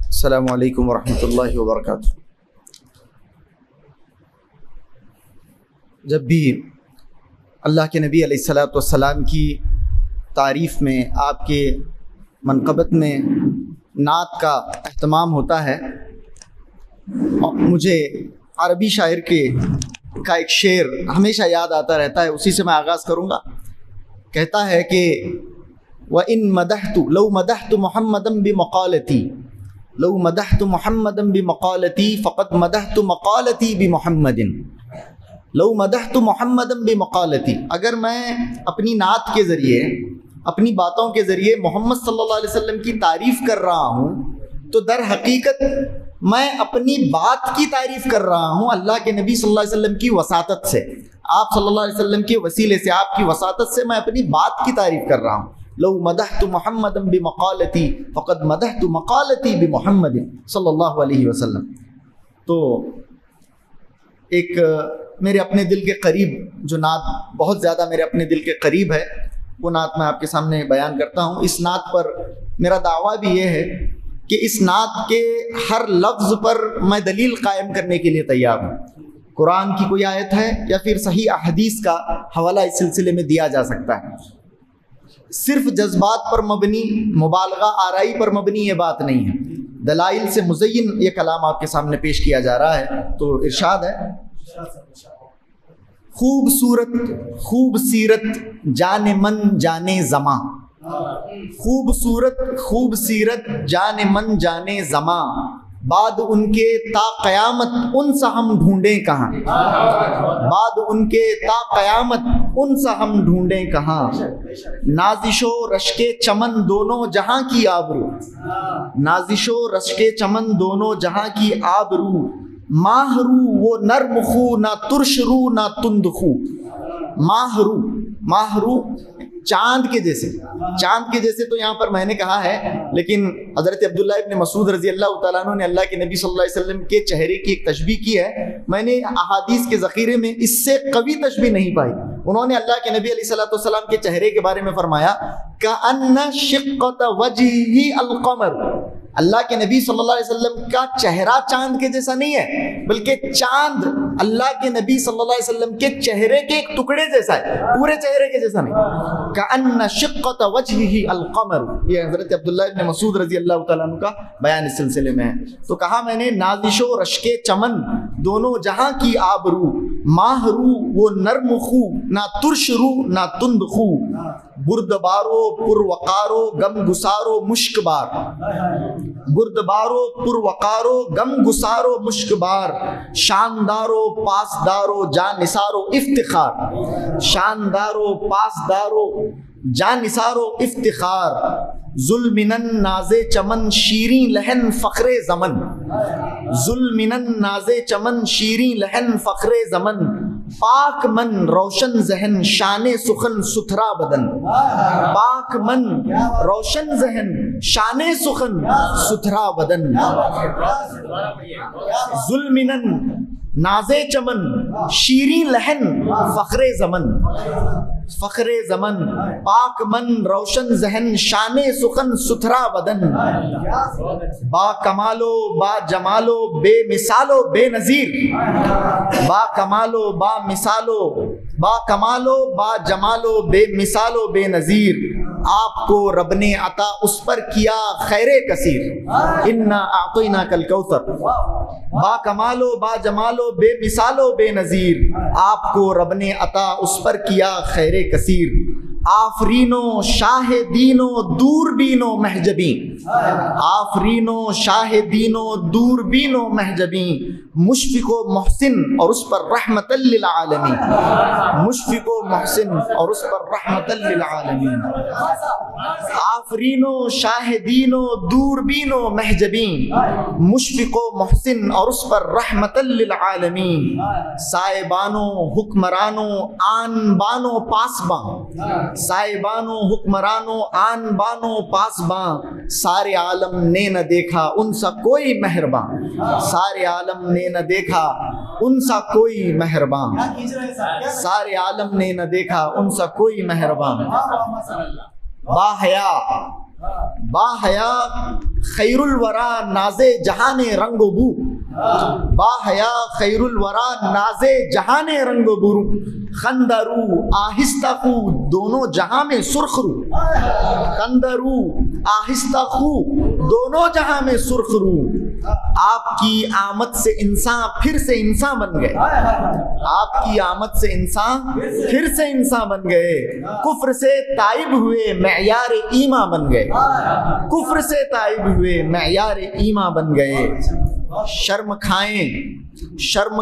السلام علیکم ورحمۃ اللہ وبرکاتہ۔ جب بھی اللہ کے نبی علیہ الصلاۃ والسلام کی تعریف میں، آپ کے منقبت میں نعت کا اہتمام ہوتا ہے، مجھے عربی شاعر کا ایک شعر ہمیشہ یاد آتا رہتا ہے، اسی سے میں آغاز کروں گا۔ کہتا ہے کہ وَإِن مَدَحْتُ لَوْ مَدَحْتُ مُحَمَّدًا بِمَقَالَتِي لَوْ مَدَحْتُ مُحَمَّدًا بِمَقَالَتِي فَقَدْ مَدَحْتُ مَقَالَتِي بِمُحَمَّدٍ لَوْ مَدَحْتُ مُحَمَّدًا بِمَقَالَتِي، اگر میں اپنی نعت کے ذریعے، اپنی باتوں کے ذریعے محمد صلی اللہ علیہ وسلم کی تعریف کر رہا ہوں تو در حقیقت میں اپنی بات کی تعریف کر رہا ہوں اللہ کے نبی صلی اللہ علیہ وسلم کی وساطت سے، آپ صلی اللہ علیہ وسلم کے وسیلے سے، آپ کی وساطت سے میں اپنی بات کی تعریف کر رہا ہوں۔ لو مدحت محمدا بمقالتی فقد مدحت مقالتی بمحمد صلی اللہ علیہ وسلم۔ تو ایک میرے اپنے دل کے قریب جو نعت بہت زیادہ میرے اپنے دل کے قریب ہے، وہ نعت میں آپ کے سامنے بیان کرتا ہوں۔ اس نعت پر میرا دعویٰ بھی یہ ہے کہ اس نعت کے ہر لفظ پر میں دلیل قائم کرنے کے لیے تیار ہوں۔ قرآن کی کوئی آیت ہے یا پھر صحیح احادیث کا حوالہ اس سلسلے میں دیا جا سکتا ہے۔ صرف جذبات پر مبنی، مبالغہ آرائی پر مبنی یہ بات نہیں ہے، دلائل سے مزین یہ کلام آپ کے سامنے پیش کیا جا رہا ہے۔ تو ارشاد ہے، خوبصورت خوب سیرت جان من جانے زماں، خوبصورت خوب سیرت جان من جانے زماں، بعد ان کے تا قیامت ان سا ہم ڈھونڈیں کہاں، بعد ان کے تا قیامت ان سا ہم ڈھونڈیں کہاں، نازش و رشک چمن دونوں جہاں کی آبرو، نازش و رشک چمن دونوں جہاں کی آبرو، ماہ رو وہ نرم خو نہ ترش رو نہ تند خو، ماہ رو چاند کے جیسے، چاند کے جیسے تو یہاں پر میں نے کہا ہے، لیکن حضرت عبداللہ ابن مسعود رضی اللہ تعالیٰ عنہ نے اللہ کے نبی صلی اللہ علیہ وسلم کے چہرے کی ایک تشبیہ کی ہے، میں نے احادیث کے ذخیرے میں اس سے قوی تشبیہ نہیں پائی۔ انہوں نے اللہ کے نبی علیہ السلام کے چہرے کے بارے میں فرمایا کأن شقۃ وجہہ القمر، اللہ کے نبی صلی اللہ علیہ وسلم کا چہرہ چاند کے جیسا نہیں ہے، بلکہ چاند اللہ کے نبی صلی اللہ علیہ وسلم کے چہرے کے ایک ٹکڑے جیسا ہے، پورے چہرے کے جیسا نہیں۔ کأن شقۃ وجہہ القمر، یہ حضرت عبداللہ ابن مسعود رضی اللہ تعالیٰ عنہ کا بیان اس سلسلے میں ہے۔ تو کہا میں نے نازش و رشک چمن دونوں جہاں کی آبرو، ماہ رو وہ نرم خو نہ ترش رو نہ تند خو، برد بارو پر وقارو غم گسارو مشک بار، برد بارو پر وقارو غم گسارو مشک بار، شاندارو پاسدارو جان نثارو افتخار، شاندارو پاسدارو جان نثارو افتخار، ظلمنن ناز چمن شیریں لہن فخر زمن، ظلمنن ناز چمن شیریں لہن فخر زمن، پاک من روشن ذہن شان سخن ستھرا بدن، پاک من روشن ذہن شان سخن ستھرا بدن، ظلمنن ناز چمن شیریں لہن فخر زمن، فخر زمن، پاک من روشن ذہن شان سخن ستھرا بدن، با کمالو با جمالو بے مثالو بے نظیر، با کمالو با مثالو با کمالو با جمالو بے مثالو بے نظیر، آپ کو رب نے عطا اس پر کیا خیر کثیر، انا اعطیناک الکوثر، با کمالو با جمالو بے مثالو بے نظیر، آپ کو رب نے عطا اس پر کیا خیر کثیر، آفرینو شاہدینو دوربینو محجبین، آفرینو شاہدینو دوربینو محجبین، مشفق و محسن اور اس پر رحمت للعالمین، مشفق و محسن اور اس پر رحمت للعالمین، آفرینو شاہدینو دوربینو محجبین، مشفق و محسن اور اس پر رحمت للعالمین، سائبانو حکمرانو آن بانو پاسباں، سائبانو حکمرانو آن بانو پاسباں، سارے عالم نے نہ دیکھا ان سا کوئی مہرباں، سارے عالم نے نہ دیکھا ان سا کوئی مہرباں، سارے عالم نے نہ دیکھا ان سا کوئی مہرباں، با حیا با حیا خیر الورا ناز جہان رنگ و بو، با حیا خیر الورا ناز جہان رنگ و بو، خندرو آہستہ خو دونوں جہاں میں سرخ رو، خندرو آہستہ خو دونوں جہاں میں سرخ رو، آپ کی آمد سے انسان پھر سے انسان بن گئے، آپ کی آمد سے انسان پھر سے انسان بن گئے، کفر سے تائب ہوئے معیار ایمان بن گئے، کفر سے تائب ہوئے معیار ایمان بن گئے، شرم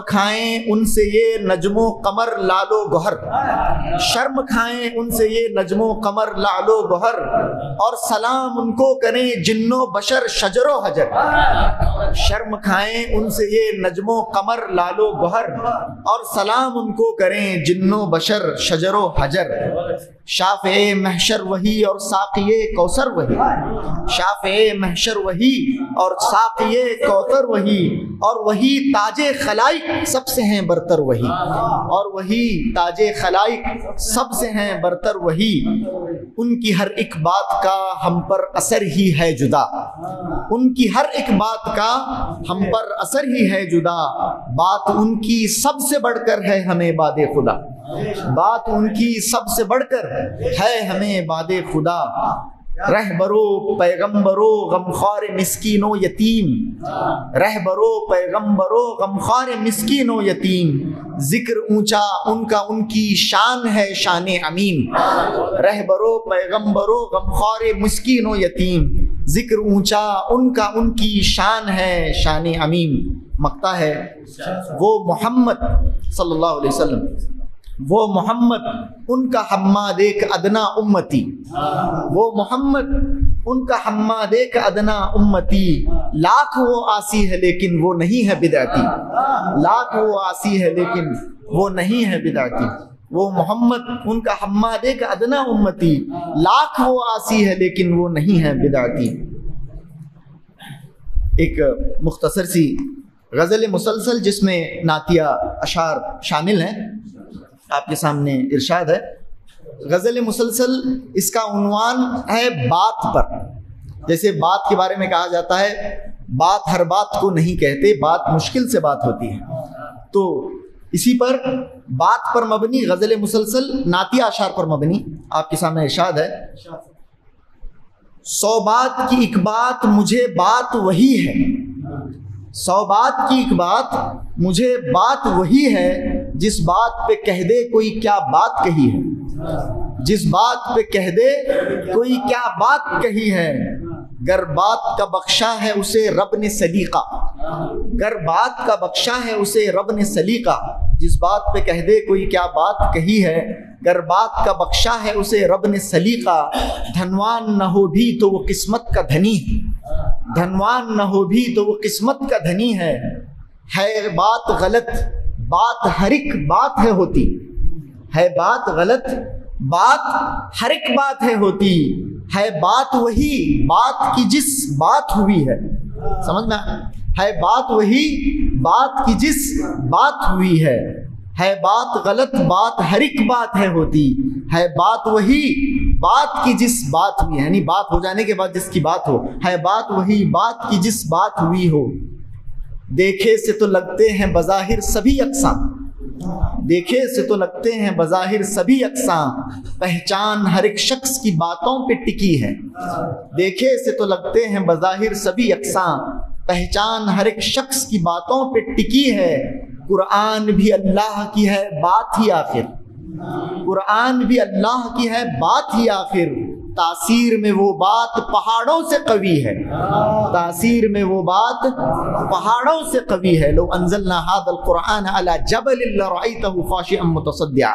کھائیں ان سے یہ نجم و قمر لال و گوہر، شرم کھائیں ان سے یہ نجم و قمر لال و گوہر، اور سلام ان کو کریں جن و بشر شجر و حجر، شرم کھائیں ان سے یہ نجم و قمر لال و گوہر، اور سلام ان کو کریں جن و بشر شجر و حجر، شافع محشر وہی اور ساقی کوثر وہی، شافع محشر وہی اور ساقی کوثر وہی، اور وہی تاج خلائق سب سے ہیں برتر وہی، اور وہی تاج خلائق سب سے ہیں برتر وہی، ان کی ہر ایک بات کا ہم پر اثر ہی ہے جدا، ان کی ہر ایک بات کا ہم پر اثر ہی ہے جدا، بات ان کی سب سے بڑھ کر ہے ہمیں باد خدا، بات ان کی سب سے بڑھ کر ہے ہمیں باد خدا، رہبرو پیغمبرو غمخوار مسکین و یتیم، رہبرو پیغمبرو غمخوار مسکین و یتیم، ذکر اونچا ان کا ان کی شان ہے شان عمیم، رہبرو پیغمبرو غمخوار مسکین و یتیم، ذکر اونچا ان کا ان کی شان ہے شان عمیم۔ مقطع ہے وہ محمد صلی اللہ علیہ وسلم، وہ محمد ان کا حماد ایک ادنا امتی، وہ محمد ان کا حماد ایک ادنا امتی، لاکھ وہ آسی ہے لیکن وہ نہیں ہے بدعتی، لاکھ وہ آسی ہے لیکن وہ نہیں ہے بدعتی، وہ محمد ان کا حماد ایک ادنا امتی، لاکھ وہ آسی ہے لیکن وہ نہیں ہے بدعتی۔ ایک مختصر سی غزل مسلسل جس میں نعتیہ اشعار شامل ہیں، آپ کے سامنے ارشاد ہے۔ غزل مسلسل اس کا عنوان ہے بات پر، جیسے بات کے بارے میں کہا جاتا ہے بات ہر بات کو نہیں کہتے، بات مشکل سے بات ہوتی ہے، تو اسی پر بات پر مبنی غزل مسلسل نعتیہ اشعار پر مبنی آپ کے سامنے ارشاد ہے۔ 100 بات کی ایک بات مجھے بات وہی ہے، 100 بات کی ایک بات مجھے بات وہی ہے، جس بات پہ کہہ دے کوئی کیا بات کہی ہے، جس بات پہ کہہ دے کوئی کیا بات کہی ہے، گر بات کا بخشا ہے اسے رب نے سلیقہ، گر بات کا بخشا ہے اسے رب نے سلیقہ، جس بات پہ کہہ دے کوئی کیا بات کہی ہے، گر بات کا بخشا ہے اسے رب نے سلیقہ، دھنوان نہ ہو بھی تو وہ قسمت کا دھنی ہے، دھنوان نہ ہو بھی تو وہ قسمت کا دھنی ہے بات غلط بات ہر ایک بات ہے ہوتی، ہے بات غلط بات ہر ایک بات ہے ہوتی، ہے بات وہی بات کی جس بات ہوئی ہے، سمجھ میں ہے بات وہی بات کی جس بات ہوئی ہے بات غلط بات ہر ایک بات ہے ہوتی، ہے بات وہی بات کی جس بات ہوئی ہے، یعنی بات ہو جانے کے بعد جس کی بات ہو، ہے بات وہی بات کی جس بات ہوئی ہو، دیکھے سے تو لگتے ہیں بظاہر سبھی یکساں، دیکھے سے تو لگتے ہیں بظاہر سبھی یکساں، پہچان ہر ایک شخص کی باتوں پہ ٹکی ہے، دیکھے سے تو لگتے ہیں بظاہر سبھی یکساں، پہچان ہر ایک شخص کی باتوں پہ ٹکی ہے، قرآن بھی اللہ کی ہے بات ہی آخر، قرآن بھی اللہ کی ہے بات ہی آخر، تاثیر میں وہ بات پہاڑوں سے قوی ہے، تاثیر میں وہ بات پہاڑوں سے قوی ہے، لو انزلنا هذا القرآن على جبل لرأيته خاشعا متصدعا،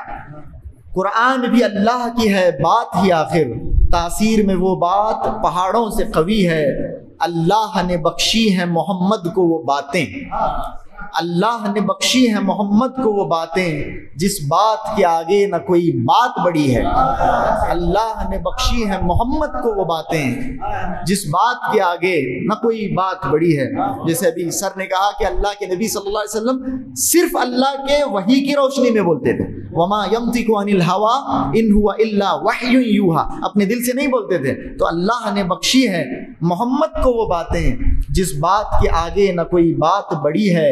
قرآن بھی اللہ کی ہے بات ہی آخر، تاثیر میں وہ بات پہاڑوں سے قوی ہے، اللہ نے بخشی ہے محمد کو وہ باتیں، اللہ نے بخشی ہے محمد کو وہ باتیں جس بات کے آگے نہ کوئی بات بڑی ہے۔ اللہ نے بخشی ہے محمد کو وہ باتیں جس بات کے آگے نہ کوئی بات بڑی ہے۔ جیسے ابھی سر نے کہا کہ اللہ کے نبی صلی اللہ علیہ وسلم صرف اللہ کے وحی کی روشنی میں بولتے تھے، وما ينطق عن الهوى ان هو الا وحی یوحى، اپنے دل سے نہیں بولتے تھے۔ تو اللہ نے بخشی ہے محمد کو وہ باتیں جس بات کے آگے نہ کوئی بات بڑی ہے۔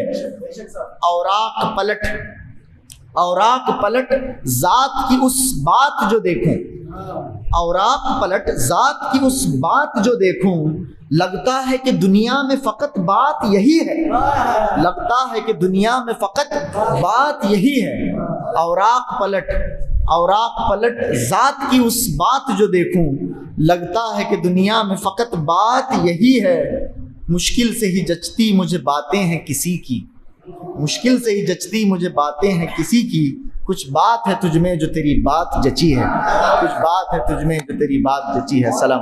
اوراق پلٹ ذات کی اس بات جو دیکھوں، اوراق پلٹ ذات کی اس بات جو دیکھوں، لگتا ہے کہ دنیا میں فقط بات یہی ہے، لگتا ہے کہ دنیا میں فقط بات یہی ہے۔ اوراق پلٹ ذات کی اس بات جو دیکھوں، لگتا ہے کہ دنیا میں فقط بات یہی ہے۔ مشکل سے ہی جچتی مجھے باتیں ہیں کسی کی، مشکل سے ہی جچتی مجھے باتیں ہیں کسی کی، کچھ بات ہے تجھ میں جو تیری بات جچی ہے، کچھ بات ہے تجھ میں جو تیری بات جچی ہے۔ سلام۔